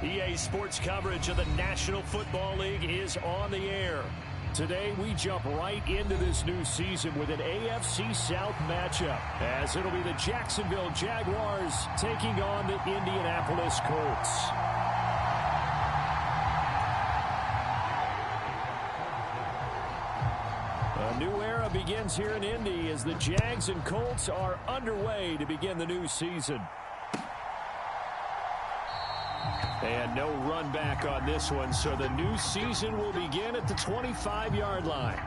EA Sports coverage of the National Football League is on the air. Today, we jump right into this new season with an AFC South matchup, as it'll be the Jacksonville Jaguars taking on the Indianapolis Colts. A new era begins here in Indy as the Jags and Colts are underway to begin the new season. And no run back on this one, so the new season will begin at the 25-yard line.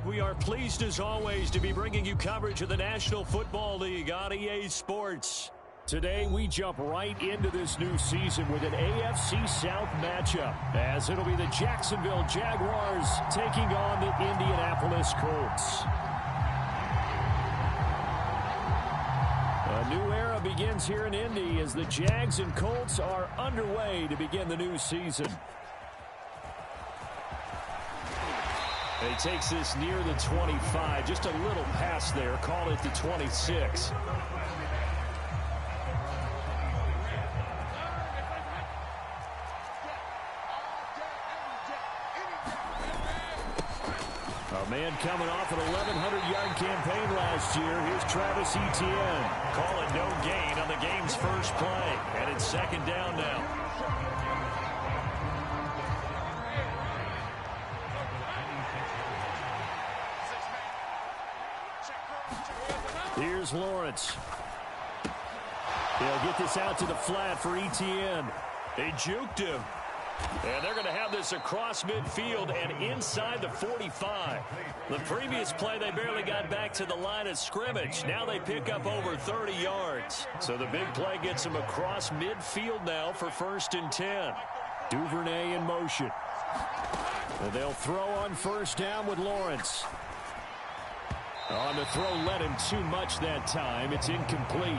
We are pleased, as always, to be bringing you coverage of the National Football League on EA Sports. Today, we jump right into this new season with an AFC South matchup, as it'll be the Jacksonville Jaguars taking on the Indianapolis Colts. A new era begins here in Indy as the Jags and Colts are underway to begin the new season. He takes this near the 25, just a little pass there, call it the 26. A man coming off an 1,100-yard campaign last year. Here's Travis Etienne. Call it no gain on the game's first play, and it's second down now. Here's Lawrence. He'll get this out to the flat for Etienne. They juked him. And they're going to have this across midfield and inside the 45. The previous play, they barely got back to the line of scrimmage. Now they pick up over 30 yards. So the big play gets them across midfield now for 1st and 10. Duvernay in motion. And they'll throw on first down with Lawrence. On the throw, led him too much that time. It's incomplete.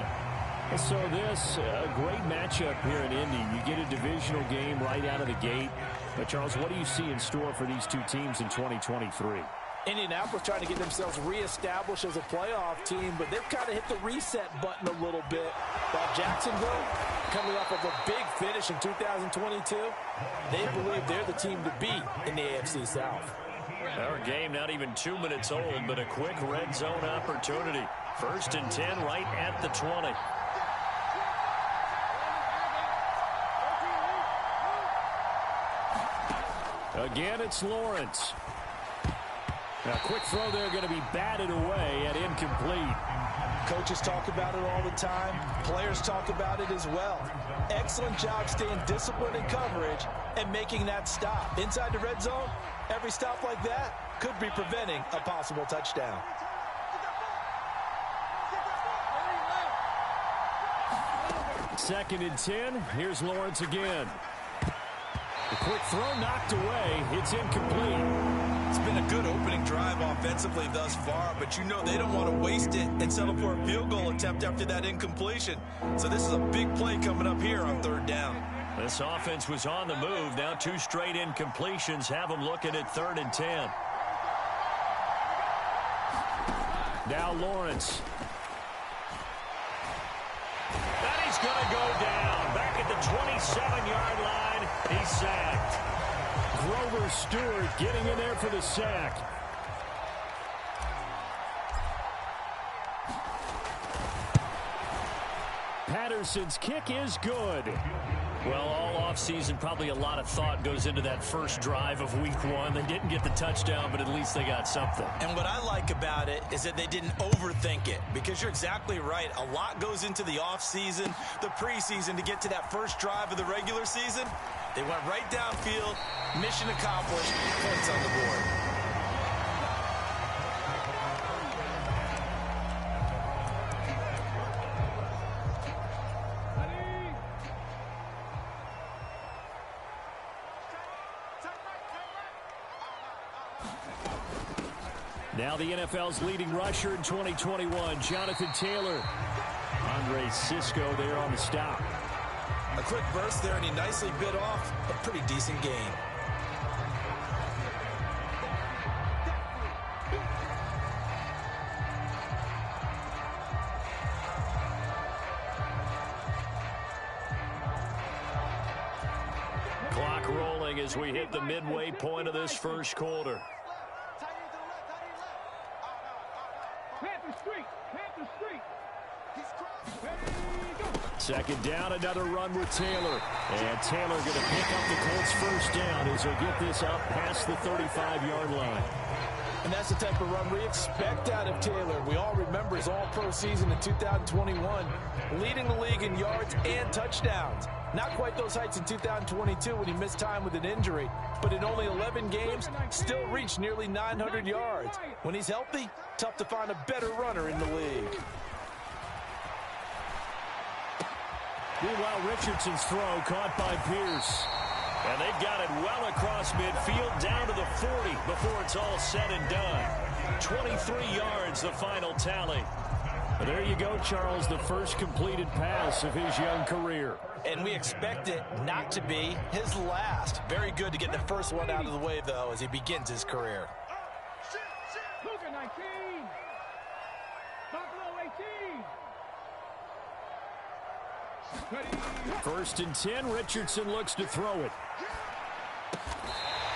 So this, a great matchup here in Indy. You get a divisional game right out of the gate. But, Charles, what do you see in store for these two teams in 2023? Indianapolis trying to get themselves reestablished as a playoff team, but they've kind of hit the reset button a little bit. While Jacksonville, coming off of a big finish in 2022, they believe they're the team to beat in the AFC South. Our game not even 2 minutes old, but a quick red zone opportunity. 1st and 10 right at the 20. Again, it's Lawrence. A quick throw there going to be batted away and incomplete. Coaches talk about it all the time. Players talk about it as well. Excellent job staying disciplined in coverage and making that stop. Inside the red zone, every stop like that could be preventing a possible touchdown. Second and 10. Here's Lawrence again. The quick throw knocked away. It's incomplete. It's been a good opening drive offensively thus far, but you know they don't want to waste it and settle for a field goal attempt after that incompletion. So this is a big play coming up here on 3rd down. This offense was on the move. Now 2 straight incompletions have them looking at 3rd and 10. Now Lawrence. And he's going to go down. Back at the 27-yard line. He's sacked. Grover Stewart getting in there for the sack. Patterson's kick is good. Well, all offseason, probably a lot of thought goes into that first drive of week 1. They didn't get the touchdown, but at least they got something. And what I like about it is that they didn't overthink it, because you're exactly right. A lot goes into the offseason, the preseason to get to that first drive of the regular season. They went right downfield, mission accomplished, points on the board. Now the NFL's leading rusher in 2021, Jonathan Taylor. Andre Cisco there on the stop. A quick burst there, and he nicely bit off a pretty decent gain. Clock rolling as we hit the midway point of this first quarter. Second down, another run with Taylor. And Taylor going to pick up the Colts first down as he'll get this up past the 35-yard line. And that's the type of run we expect out of Taylor. We all remember his all-pro season in 2021, leading the league in yards and touchdowns. Not quite those heights in 2022 when he missed time with an injury, but in only 11 games, still reached nearly 900 yards. When he's healthy, tough to find a better runner in the league. Meanwhile, Richardson's throw caught by Pierce. And they've got it well across midfield down to the 40 before it's all said and done. 23 yards, the final tally. But there you go, Charles, the first completed pass of his young career. And we expect it not to be his last. Very good to get the first one out of the way, though, as he begins his career. Luka 19. Buffalo 18. 1st and 10, Richardson looks to throw it.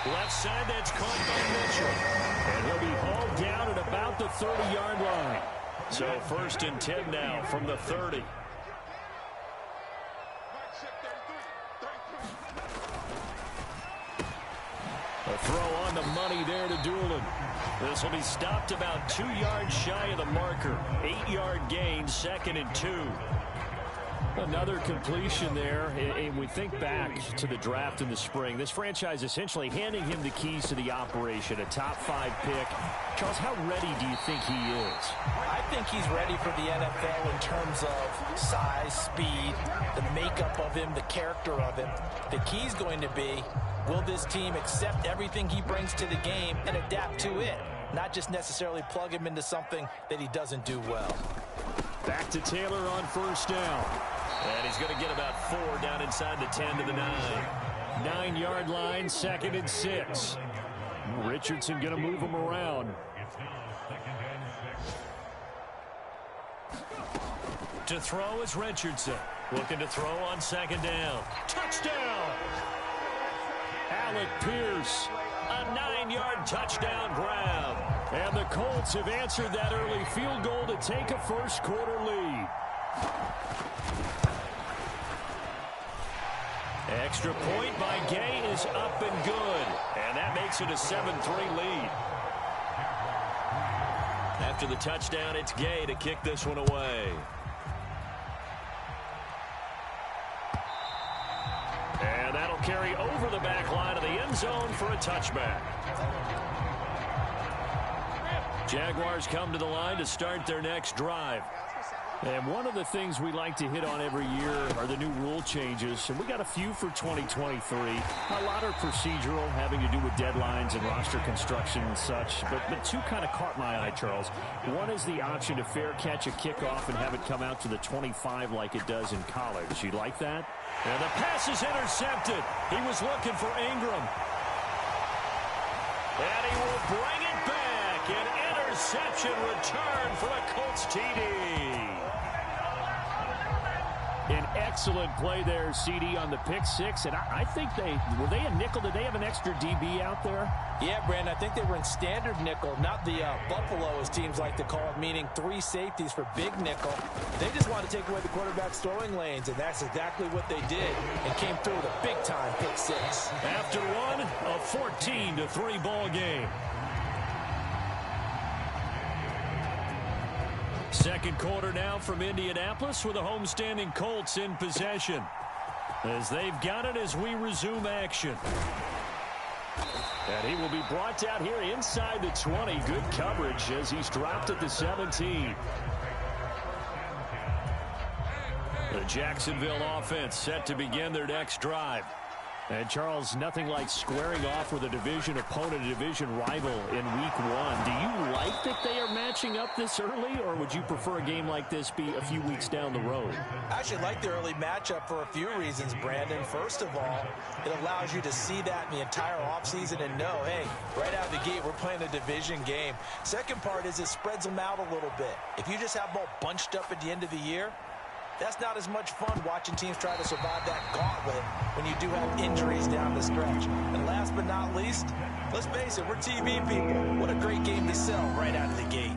Left side, that's caught by Mitchell. And he'll be hauled down at about the 30-yard line. So 1st and 10 now from the 30. A throw on the money there to Doolin. This will be stopped about 2 yards shy of the marker. 8-yard gain, 2nd and 2. Another completion there, and we think back to the draft in the spring. This franchise essentially handing him the keys to the operation, a top 5 pick. Charles, how ready do you think he is? I think he's ready for the NFL in terms of size, speed, the makeup of him, the character of him. The key's going to be, will this team accept everything he brings to the game and adapt to it? Not just necessarily plug him into something that he doesn't do well. Back to Taylor on 1st down. And he's going to get about 4 down inside the 10 to the 9. 9-yard line, 2nd and 6. Richardson going to move him around. To throw is Richardson. Looking to throw on 2nd down. Touchdown! Alec Pierce. a 9-yard touchdown grab. And the Colts have answered that early field goal to take a first-quarter lead. Extra point by Gay is up and good. And that makes it a 7-3 lead. After the touchdown, it's Gay to kick this one away. And that'll carry over the back line of the end zone for a touchback. Jaguars come to the line to start their next drive. And one of the things we like to hit on every year are the new rule changes. And we got a few for 2023. A lot are procedural, having to do with deadlines and roster construction and such. But two kind of caught my eye, Charles. One is the option to fair catch a kickoff and have it come out to the 25 like it does in college. You like that? And the pass is intercepted. He was looking for Ingram. And he will bring it back. An interception return for a Colts TD. An excellent play there, CD, on the pick six. And I think were they a nickel? Did they have an extra DB out there? Yeah, Brandon, I think they were in standard nickel, not the Buffalo, as teams like to call it, meaning 3 safeties for big nickel. They just want to take away the quarterback's throwing lanes, and that's exactly what they did, and came through with a big-time pick six. After one, a 14-3 ball game. Second quarter now from Indianapolis with the homestanding Colts in possession. As they've got it as we resume action. And he will be brought down here inside the 20. Good coverage as he's dropped at the 17. The Jacksonville offense set to begin their next drive. And, Charles, nothing like squaring off with a division opponent, a division rival in week 1. Do you like that they are matching up this early, or would you prefer a game like this be a few weeks down the road? I actually like the early matchup for a few reasons, Brandon. First of all, it allows you to see that in the entire offseason and know, hey, right out of the gate, we're playing a division game. Second part is it spreads them out a little bit. If you just have them all bunched up at the end of the year, that's not as much fun watching teams try to survive that gauntlet when you do have injuries down the stretch. And last but not least, let's face it, we're TV people. What a great game to sell right out of the gate.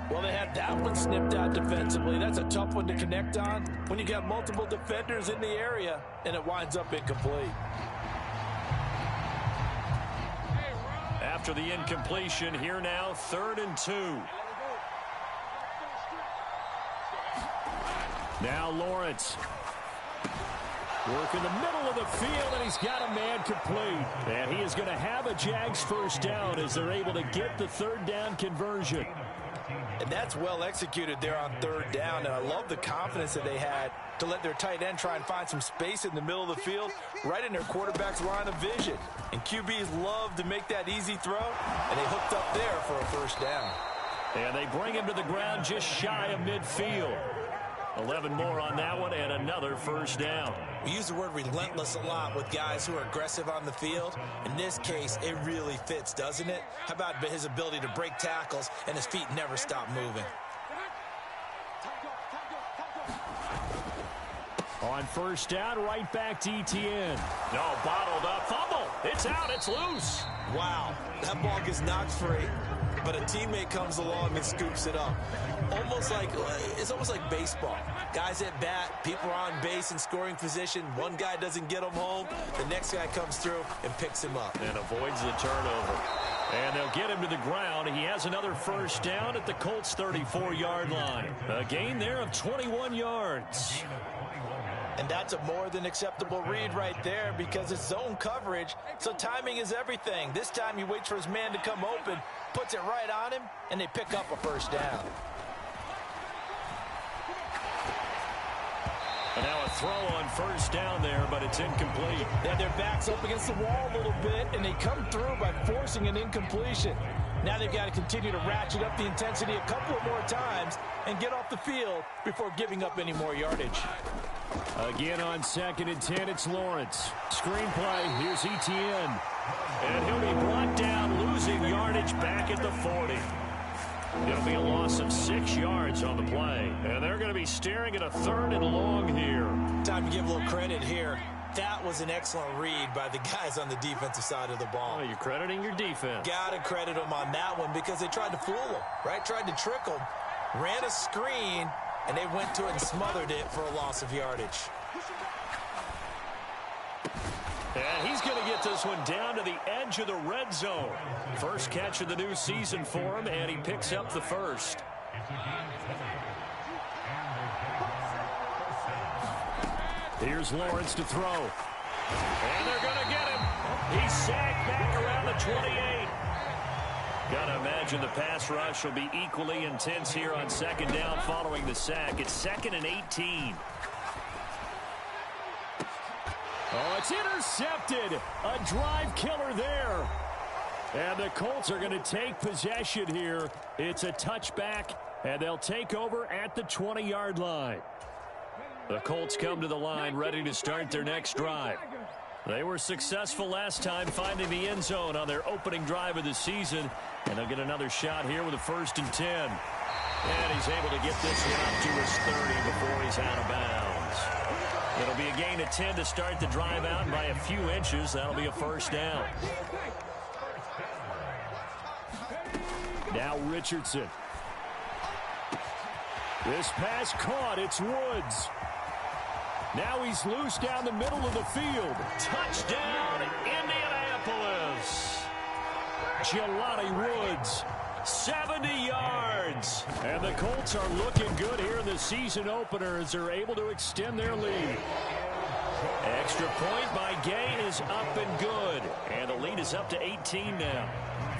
Well, they had that one snipped out defensively. That's a tough one to connect on when you got multiple defenders in the area and it winds up incomplete. After the incompletion, here now, 3rd and 2. Now Lawrence. Work in the middle of the field, and he's got a man complete. And he is going to have a Jags first down as they're able to get the 3rd down conversion. And that's well executed there on 3rd down. And I love the confidence that they had to let their tight end try and find some space in the middle of the field, right in their quarterback's line of vision. And QBs love to make that easy throw, and they hooked up there for a first down. And they bring him to the ground just shy of midfield. 11 more on that one, and another first down. We use the word relentless a lot with guys who are aggressive on the field. In this case, it really fits, doesn't it? How about his ability to break tackles and his feet never stop moving? On first down, right back to Etienne. No, bottled up, fumble. It's out, it's loose. Wow, that ball gets knocked free, but a teammate comes along and scoops it up. It's almost like baseball. Guys at bat, people are on base in scoring position. One guy doesn't get him home. The next guy comes through and picks him up. And avoids the turnover. And they'll get him to the ground. He has another first down at the Colts' 34-yard line. A gain there of 21 yards. And that's a more than acceptable read right there because it's zone coverage, so timing is everything. This time he waits for his man to come open, puts it right on him, and they pick up a first down. And now a throw on first down there, but it's incomplete. Yeah, their back's up against the wall a little bit, and they come through by forcing an incompletion. Now they've got to continue to ratchet up the intensity a couple of more times and get off the field before giving up any more yardage. Again on 2nd and 10, it's Lawrence. Screen play, here's Etienne. And he'll be brought down, losing yardage back at the 40. It'll be a loss of 6 yards on the play. And they're going to be staring at a 3rd and long here. Time to give a little credit here. That was an excellent read by the guys on the defensive side of the ball. Oh, you're crediting your defense. Got to credit them on that one because they tried to fool them, right? Tried to trick them, ran a screen, and they went to it and smothered it for a loss of yardage. And he's going to get this one down to the edge of the red zone. First catch of the new season for him, and he picks up the first. Here's Lawrence to throw. And they're going to get him. He's sacked back around the 28. Got to imagine the pass rush will be equally intense here on second down following the sack. It's 2nd and 18. Oh, it's intercepted. A drive killer there. And the Colts are going to take possession here. It's a touchback, and they'll take over at the 20-yard line. The Colts come to the line ready to start their next drive. They were successful last time finding the end zone on their opening drive of the season, and they'll get another shot here with a 1st and 10. And he's able to get this one up to his 30 before he's out of bounds. It'll be a gain of 10 to start the drive out, and by a few inches, that'll be a 1st down. Now Richardson. This pass caught. It's Woods. Now he's loose down the middle of the field. Touchdown, Indianapolis. Jelani Woods, 70 yards. And the Colts are looking good here in the season opener as they're able to extend their lead. Extra point by Gay is up and good. And the lead is up to 18 now.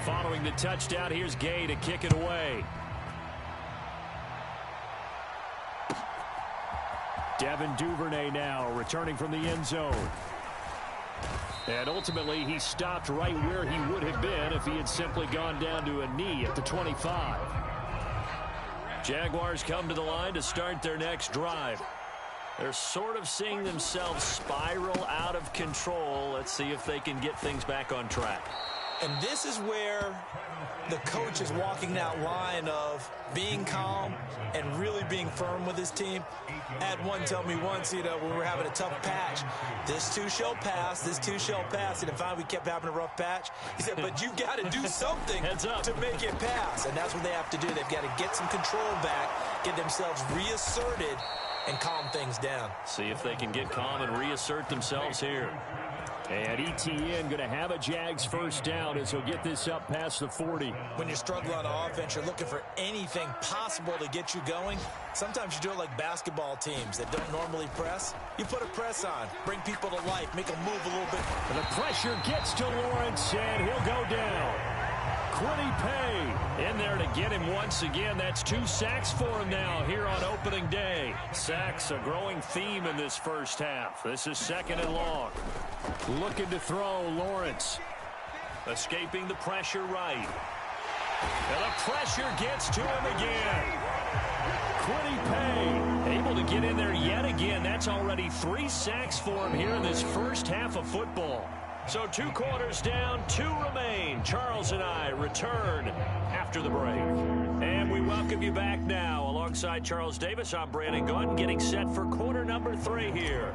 Following the touchdown, here's Gay to kick it away. Devin Duvernay now returning from the end zone. And ultimately, he stopped right where he would have been if he had simply gone down to a knee at the 25. Jaguars come to the line to start their next drive. They're sort of seeing themselves spiral out of control. Let's see if they can get things back on track. And this is where the coach is walking that line of being calm and really being firm with his team. I had one tell me once, when we were having a tough patch, this too shall pass, this too shall pass. And finally we kept having a rough patch. He said, but you got to do something to make it pass. And that's what they have to do. They've got to get some control back, get themselves reasserted, and calm things down. See if they can get calm and reassert themselves here. And ETN going to have a Jags 1st down as he'll get this up past the 40. When you're struggling on offense, you're looking for anything possible to get you going. Sometimes you do it like basketball teams that don't normally press. You put a press on, bring people to life, make them move a little bit. And the pressure gets to Lawrence, and he'll go down. Kwity Paye in there to get him once again. That's 2 sacks for him now here on opening day. Sacks a growing theme in this first half. This is 2nd and long. Looking to throw, Lawrence. Escaping the pressure right. And the pressure gets to him again. Kwity Paye able to get in there yet again. That's already 3 sacks for him here in this first half of football. So 2 quarters down, 2 remain. Charles and I return after the break. And we welcome you back now. Alongside Charles Davis, I'm Brandon Gaudin, getting set for quarter number 3 here.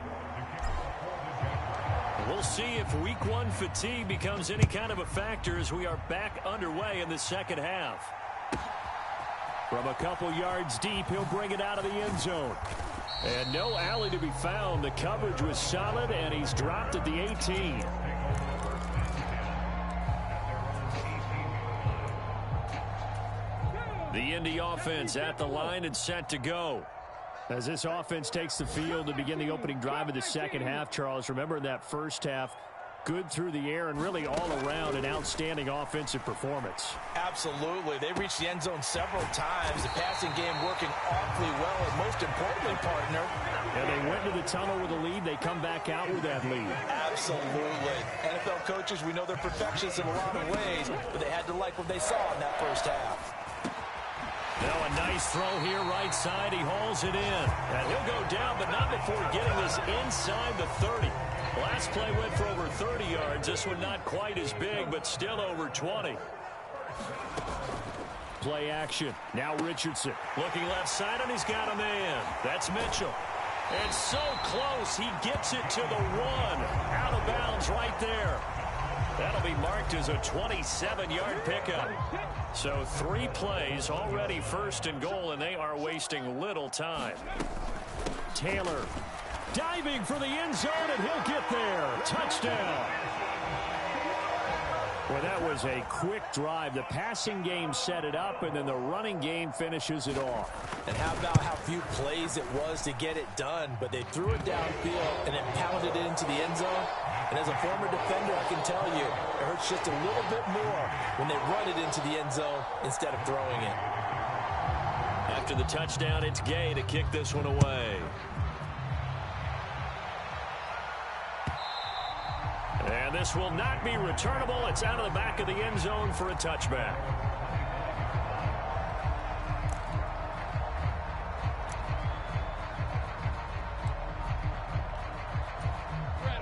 We'll see if week 1 fatigue becomes any kind of a factor as we are back underway in the second half. From a couple yards deep, he'll bring it out of the end zone. And no alley to be found. The coverage was solid, and he's dropped at the 18. The Indy offense at the line and set to go. As this offense takes the field to begin the opening drive of the second half, Charles, remember that first half, good through the air and really all around an outstanding offensive performance. Absolutely. They reached the end zone several times. The passing game working awfully well, and most importantly, partner. And they went to the tunnel with a lead. They come back out with that lead. Absolutely. NFL coaches, we know they're perfectionists in a lot of ways, but they had to like what they saw in that first half. Now a nice throw here right side. He hauls it in. And he'll go down, but not before getting this inside the 30. Last play went for over 30 yards. This one not quite as big, but still over 20. Play action. Now Richardson looking left side, and he's got a man. That's Mitchell. It's so close. He gets it to the 1. Out of bounds right there. That'll be marked as a 27-yard pickup. So 3 plays already first and goal, and they are wasting little time. Taylor diving for the end zone, and he'll get there. Touchdown. Well, that was a quick drive. The passing game set it up, and then the running game finishes it off. And how about how few plays it was to get it done, but they threw it downfield and then pounded it into the end zone. And as a former defender, I can tell you, it hurts just a little bit more when they run it into the end zone instead of throwing it. After the touchdown, it's Gay to kick this one away. And this will not be returnable. It's out of the back of the end zone for a touchback.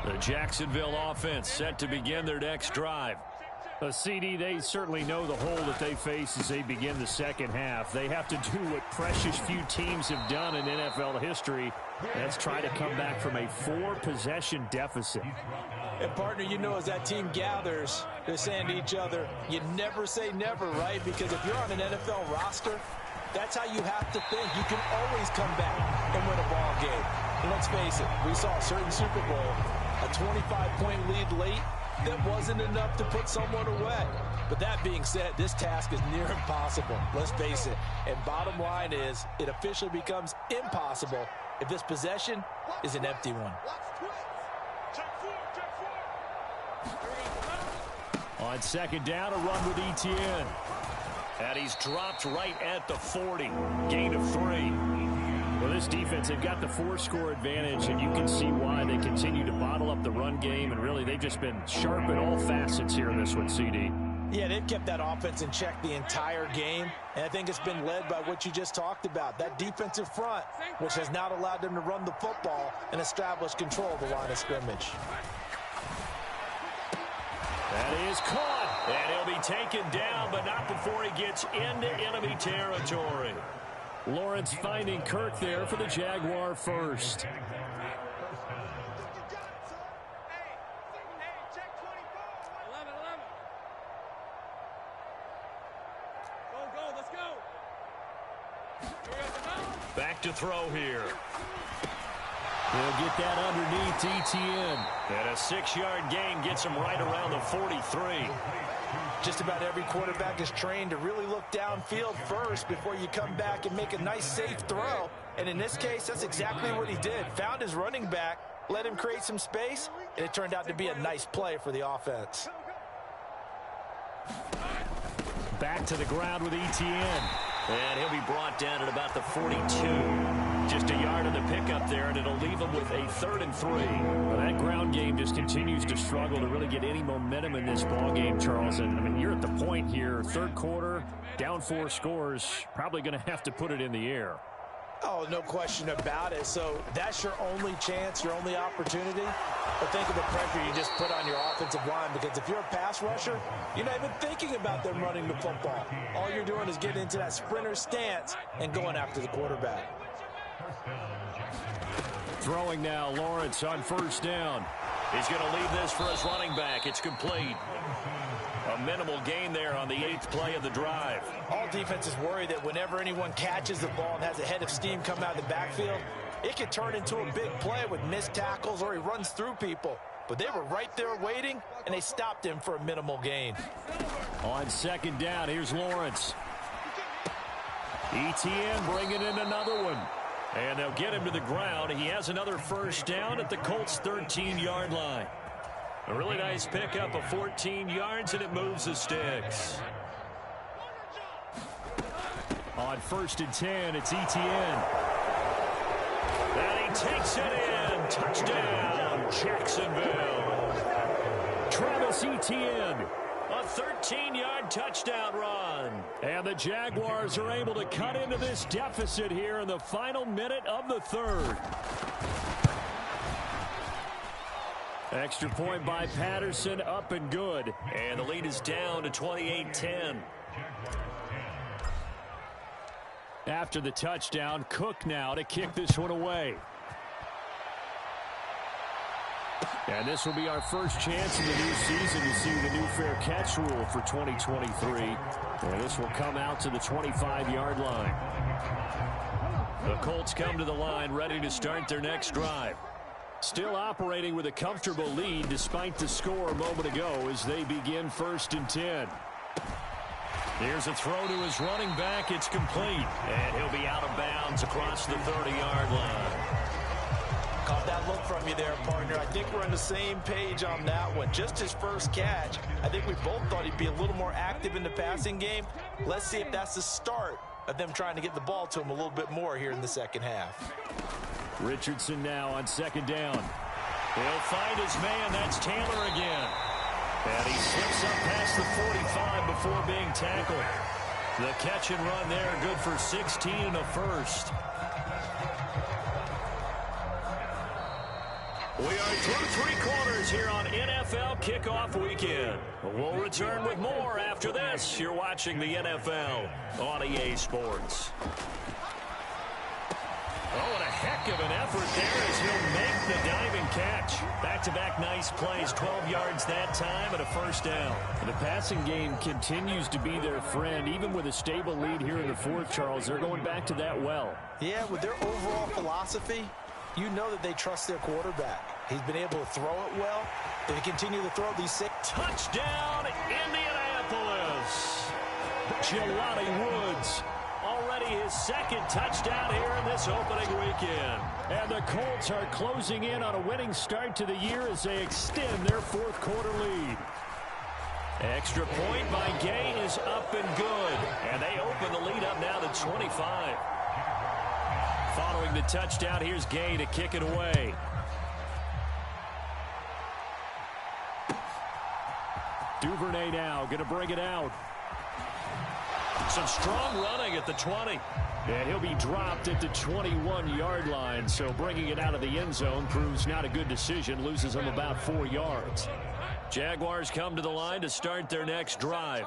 The Jacksonville offense set to begin their next drive. CD, they certainly know the hole that they face as they begin the second half. They have to do what precious few teams have done in NFL history. That's try to come back from a 4-possession deficit. And, partner, you know, as that team gathers, they're saying to each other, you never say never, right? Because if you're on an NFL roster, that's how you have to think. You can always come back and win a ball game. And let's face it, we saw a certain Super Bowl, a 25-point lead late, that wasn't enough to put someone away. But that being said, this task is near impossible. Let's face it. And bottom line is, it officially becomes impossible if this possession is an empty one. On second down, a run with Etienne. And he's dropped right at the 40. Gain of 3. Well, this defense, they've got the 4-score advantage, and you can see why they continue to bottle up the run game, and really they've just been sharp at all facets here in this one, CD. Yeah, they've kept that offense in check the entire game, and I think it's been led by what you just talked about, that defensive front, which has not allowed them to run the football and establish control of the line of scrimmage. That is caught, and he'll be taken down, but not before he gets into enemy territory. Lawrence finding Kirk there for the Jaguar first. Back to throw here. He'll get that underneath Etienne. And a 6-yard gain gets him right around the 43. Just about every quarterback is trained to really look downfield first before you come back and make a nice, safe throw. And in this case, that's exactly what he did. Found his running back, let him create some space, and it turned out to be a nice play for the offense. Back to the ground with Etienne. And he'll be brought down at about the 42. Just a yard of the pickup there, and it'll leave him with a 3rd and 3. Well, that ground game just continues to struggle to really get any momentum in this ball game, Charles. And I mean, you're at the point here, third quarter, down 4 scores, probably going to have to put it in the air. Oh, no question about it. So that's your only chance, your only opportunity. But think of the pressure you just put on your offensive line, because if you're a pass rusher, you're not even thinking about them running the football. All you're doing is getting into that sprinter stance and going after the quarterback. Throwing now, Lawrence on first down. He's going to leave this for his running back. It's complete. A minimal gain there on the 8th play of the drive. All defenses worry that whenever anyone catches the ball and has a head of steam come out of the backfield, it could turn into a big play with missed tackles or he runs through people. But they were right there waiting, and they stopped him for a minimal gain. On second down, here's Lawrence. Etienne bringing in another one. And they'll get him to the ground. He has another first down at the Colts' 13-yard line. A really nice pickup of 14 yards, and it moves the sticks. On 1st and 10, it's Etienne. And he takes it in. Touchdown, Jacksonville. Travis Etienne. A 13-yard touchdown run. And the Jaguars are able to cut into this deficit here in the final minute of the 3rd. Extra point by Patterson, up and good. And the lead is down to 28-10. After the touchdown, Cook now to kick this one away. And this will be our first chance in the new season to see the new fair catch rule for 2023. And this will come out to the 25-yard line. The Colts come to the line ready to start their next drive. Still operating with a comfortable lead despite the score a moment ago as they begin 1st and 10. Here's a throw to his running back. It's complete. And he'll be out of bounds across the 30-yard line. Caught that look from you there, partner. I think we're on the same page on that one. Just his first catch. I think we both thought he'd be a little more active in the passing game. Let's see if that's the start of them trying to get the ball to him a little bit more here in the second half. Richardson now on 2nd down. He'll find his man. That's Taylor again. And he slips up past the 45 before being tackled. The catch and run there, good for 16 and a first. We are through 3 quarters here on NFL Kickoff Weekend. We'll return with more after this. You're watching the NFL on EA Sports. Oh, and a heck of an effort there as he'll make the diving catch. Back-to-back nice plays, 12 yards that time and a first down. The passing game continues to be their friend. Even with a stable lead here in the 4th, Charles, they're going back to that well. Yeah, with their overall philosophy, you know that they trust their quarterback. He's been able to throw it well. They continue to throw these 6. Touchdown, Indianapolis. Jelani Woods. Already his 2nd touchdown here in this opening weekend. And the Colts are closing in on a winning start to the year as they extend their 4th quarter lead. Extra point by Gay is up and good. And they open the lead up now to 25. Following the touchdown, here's Gay to kick it away. Duvernay now going to bring it out. Some strong running at the 20. And he'll be dropped at the 21-yard line. So bringing it out of the end zone proves not a good decision. Loses him about 4 yards. Jaguars come to the line to start their next drive.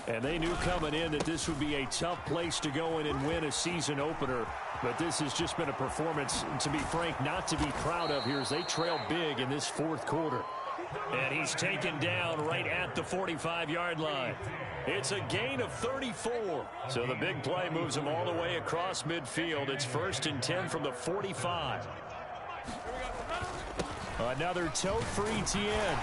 And they knew coming in that this would be a tough place to go in and win a season opener. But this has just been a performance, to be frank, not to be proud of here as they trail big in this 4th quarter. And he's taken down right at the 45-yard line. It's a gain of 34. So the big play moves him all the way across midfield. It's 1st and 10 from the 45. Another tote for Etienne.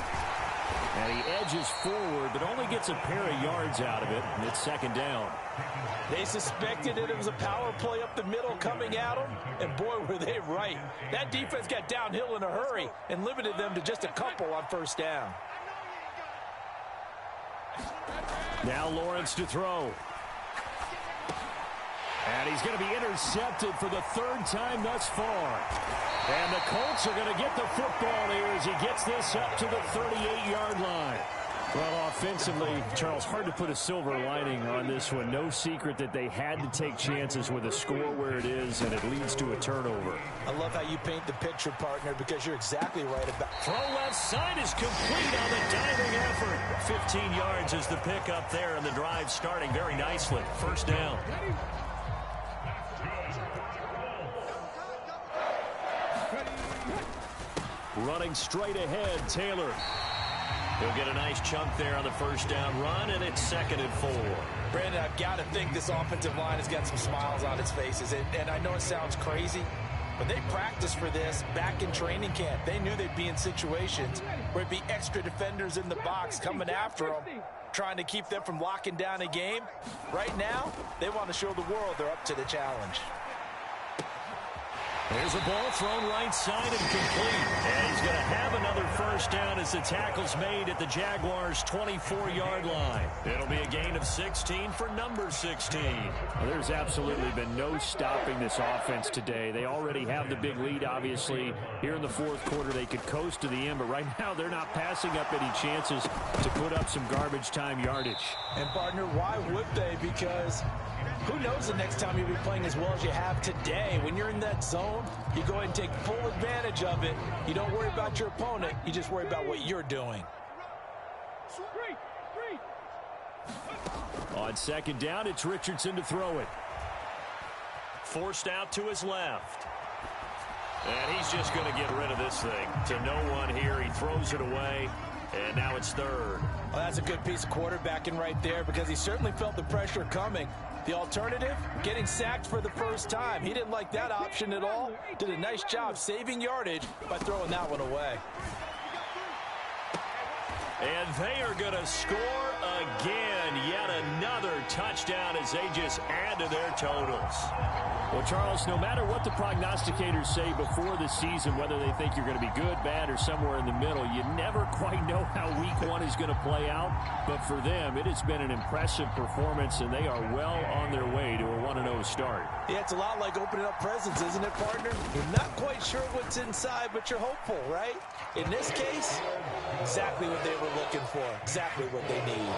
And he edges forward, but only gets a pair of yards out of it, and it's 2nd down. They suspected that it was a power play up the middle coming at them, and boy, were they right. That defense got downhill in a hurry and limited them to just a couple on 1st down. Now Lawrence to throw. And he's going to be intercepted for the 3rd time thus far. And the Colts are going to get the football here as he gets this up to the 38-yard line. Well, offensively, Charles, hard to put a silver lining on this one. No secret that they had to take chances with a score where it is, and it leads to a turnover. I love how you paint the picture, partner, because you're exactly right about. Throw left side is complete on the diving effort. 15 yards is the pickup there, and the drive starting very nicely. 1st down. Running straight ahead, Taylor. He'll get a nice chunk there on the 1st down run, and it's 2nd and 4. Brandon, I've got to think this offensive line has got some smiles on its faces. And I know it sounds crazy, but they practiced for this back in training camp. They knew they'd be in situations where it'd be extra defenders in the box coming after them, trying to keep them from locking down a game. Right now, they want to show the world they're up to the challenge. There's a ball thrown right side and complete. And he's going to have another 1st down as the tackle's made at the Jaguars' 24-yard line. It'll be a gain of 16 for number 16. Well, there's absolutely been no stopping this offense today. They already have the big lead, obviously. Here in the 4th quarter, they could coast to the end, but right now they're not passing up any chances to put up some garbage time yardage. And, partner, why would they? Because who knows the next time you'll be playing as well as you have today. When you're in that zone, you go ahead and take full advantage of it. You don't worry about your opponent. You just worry about what you're doing. On 2nd down, it's Richardson to throw it. Forced out to his left. And he's just going to get rid of this thing. To no one here. He throws it away. And now it's third. Well, that's a good piece of quarterbacking right there because he certainly felt the pressure coming. The alternative, getting sacked for the first time. He didn't like that option at all. Did a nice job saving yardage by throwing that one away. And they are going to score again. Yet another touchdown as they just add to their totals. Well, Charles, no matter what the prognosticators say before the season, whether they think you're going to be good, bad, or somewhere in the middle, you never quite know how week one is going to play out. But for them, it has been an impressive performance, and they are well on their way to a 1-0 start. Yeah, it's a lot like opening up presents, isn't it, partner? You're not quite sure what's inside, but you're hopeful, right? In this case, exactly what they were looking for, exactly what they need.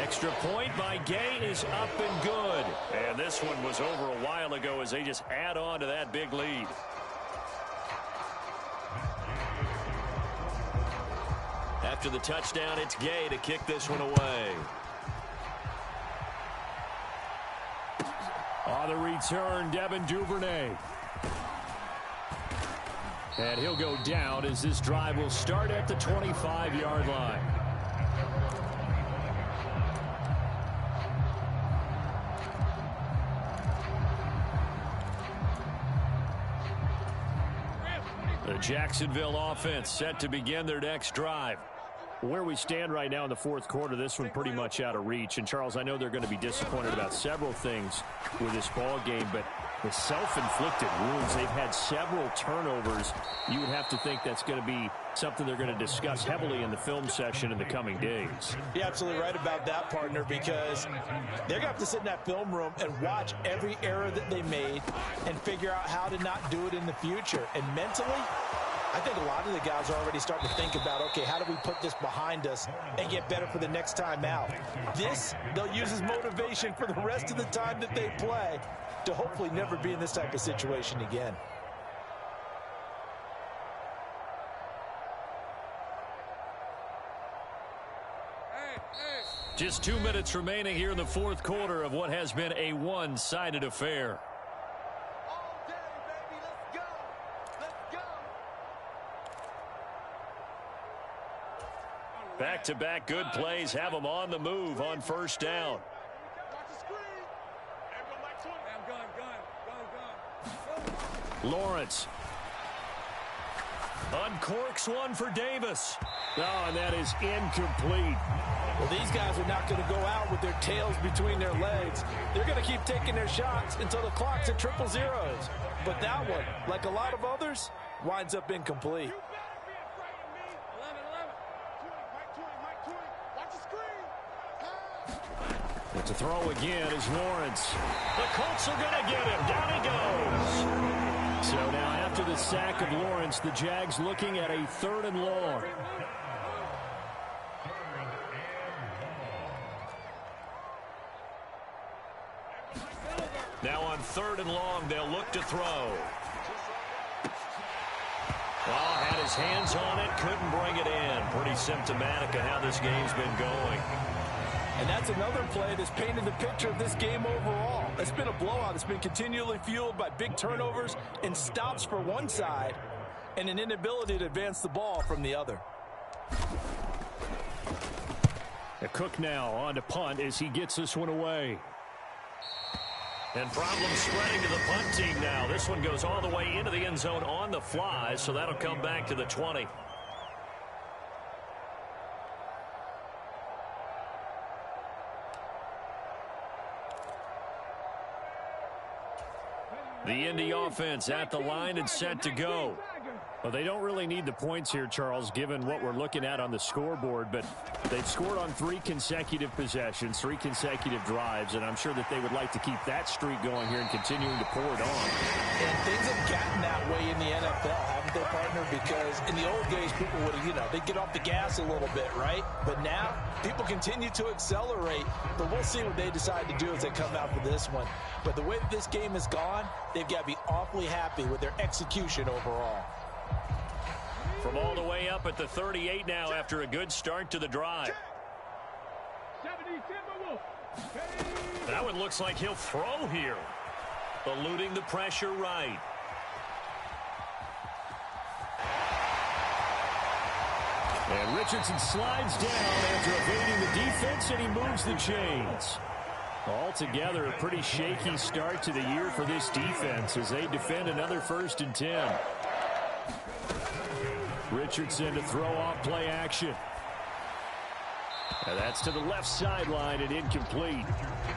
Extra point by Gain is up and good. And this one was over a while ago as they just add on to that big lead. After the touchdown, it's Gay to kick this one away. On the return, Devin Duvernay. And he'll go down as this drive will start at the 25-yard line. The Jacksonville offense set to begin their next drive. Where we stand right now in the fourth quarter, this one pretty much out of reach. And, Charles, I know they're going to be disappointed about several things with this ball game, but the self-inflicted wounds, they've had several turnovers. You would have to think that's going to be something they're going to discuss heavily in the film session in the coming days. You're absolutely right about that, partner, because they're going to have to sit in that film room and watch every error that they made and figure out how to not do it in the future. And mentally, I think a lot of the guys are already starting to think about, okay, how do we put this behind us and get better for the next time out? This, they'll use as motivation for the rest of the time that they play to hopefully never be in this type of situation again. Just 2 minutes remaining here in the fourth quarter of what has been a one-sided affair. Back-to-back good plays have them on the move on first down. Lawrence uncorks one for Davis. Oh, and that is incomplete. Well, these guys are not going to go out with their tails between their legs. They're going to keep taking their shots until the clock's at triple zeros. But that one, like a lot of others, winds up incomplete. To throw again is Lawrence. The Colts are going to get him. Down he goes. So now after the sack of Lawrence, the Jags looking at a 3rd and long. Now on 3rd and long, they'll look to throw. Well, had his hands on it, couldn't bring it in. Pretty symptomatic of how this game's been going. And that's another play that's painted the picture of this game overall. It's been a blowout. It's been continually fueled by big turnovers and stops for one side and an inability to advance the ball from the other. Cook now on to punt as he gets this one away. And problems spreading to the punt team now. This one goes all the way into the end zone on the fly, so that'll come back to the 20. The Indy offense at the line and set to go. Well, they don't really need the points here, Charles, given what we're looking at on the scoreboard, but they've scored on 3 consecutive possessions, 3 consecutive drives, and I'm sure that they would like to keep that streak going here and continuing to pour it on. And things have gotten that way in the NFL, haven't they, partner? Because in the old days, people would, they'd get off the gas a little bit, right? But now, people continue to accelerate, but we'll see what they decide to do as they come out for this one. But the way that this game has gone, they've got to be awfully happy with their execution overall. From all the way up at the 38 now after a good start to the drive. That one looks like he'll throw here. Eluding the pressure right. And Richardson slides down after evading the defense, and he moves the chains. Altogether, a pretty shaky start to the year for this defense as they defend another 1st and 10. Richardson to throw off play action. And that's to the left sideline and incomplete.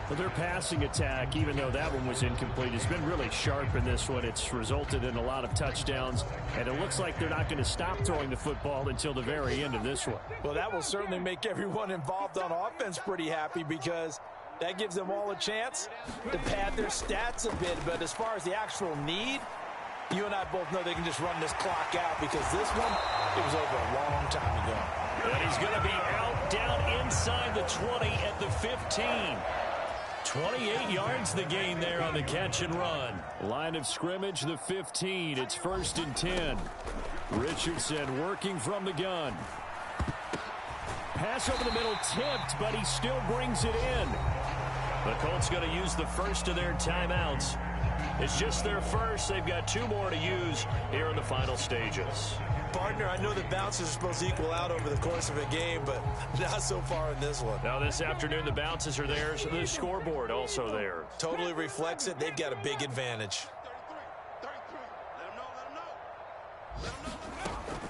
But their passing attack, even though that one was incomplete, has been really sharp in this one. It's resulted in a lot of touchdowns, and it looks like they're not going to stop throwing the football until the very end of this one. Well, that will certainly make everyone involved on offense pretty happy because that gives them all a chance to pad their stats a bit. But as far as the actual need, you and I both know they can just run this clock out because this one, it was over a long time ago. And he's going to be out down inside the 20 at the 15. 28 yards the gain there on the catch and run. Line of scrimmage, the 15. It's 1st and 10. Richardson working from the gun. Pass over the middle tipped, but he still brings it in. The Colts going to use the first of their timeouts. It's just their first. They've got 2 more to use here in the final stages. Partner, I know that bounces are supposed to equal out over the course of a game, but not so far in this one. Now this afternoon, the bounces are there, so the scoreboard also there. Totally reflects it. They've got a big advantage.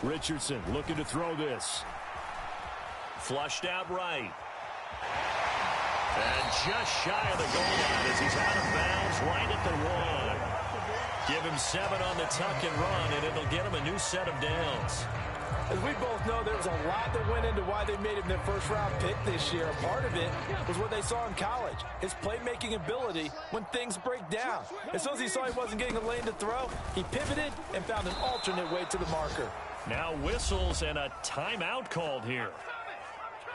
Richardson looking to throw this. Flushed out right. And just shy of the goal line as he's out of bounds right at the 1. Give him 7 on the tuck and run, and it'll get him a new set of downs. As we both know, there was a lot that went into why they made him their first-round pick this year. Part of it was what they saw in college, his playmaking ability when things break down. As soon as he saw he wasn't getting a lane to throw, he pivoted and found an alternate way to the marker. Now whistles and a timeout called here.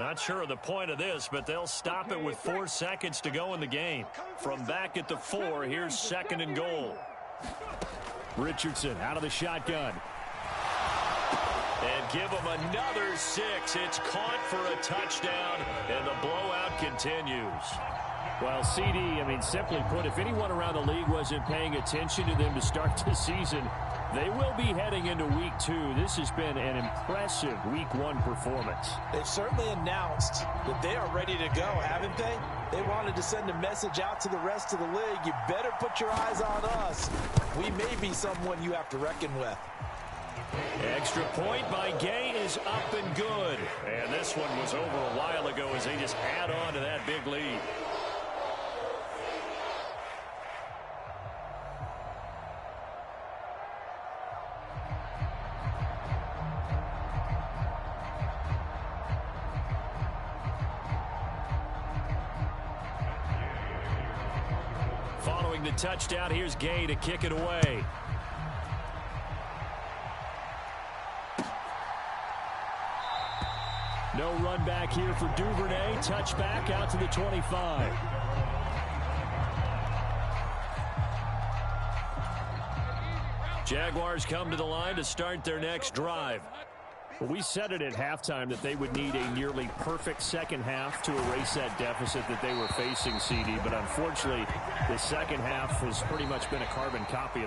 Not sure of the point of this, but they'll stop it with 4 seconds to go in the game. From back at the 4, here's 2nd and goal. Richardson out of the shotgun. And give him another 6. It's caught for a touchdown, and the blowout continues. Well, CD, simply put, if anyone around the league wasn't paying attention to them to start the season, they will be heading into week 2. This has been an impressive week 1 performance. They've certainly announced that they are ready to go, haven't they? They wanted to send a message out to the rest of the league. You better put your eyes on us. We may be someone you have to reckon with. Extra point by Gay is up and good. And this one was over a while ago as they just add on to that big lead. Following the touchdown, here's Gay to kick it away. No run back here for Duvernay. Touchback out to the 25. Jaguars come to the line to start their next drive. Well, we said it at halftime that they would need a nearly perfect second half to erase that deficit that they were facing, CD. But unfortunately, the second half has pretty much been a carbon copy of the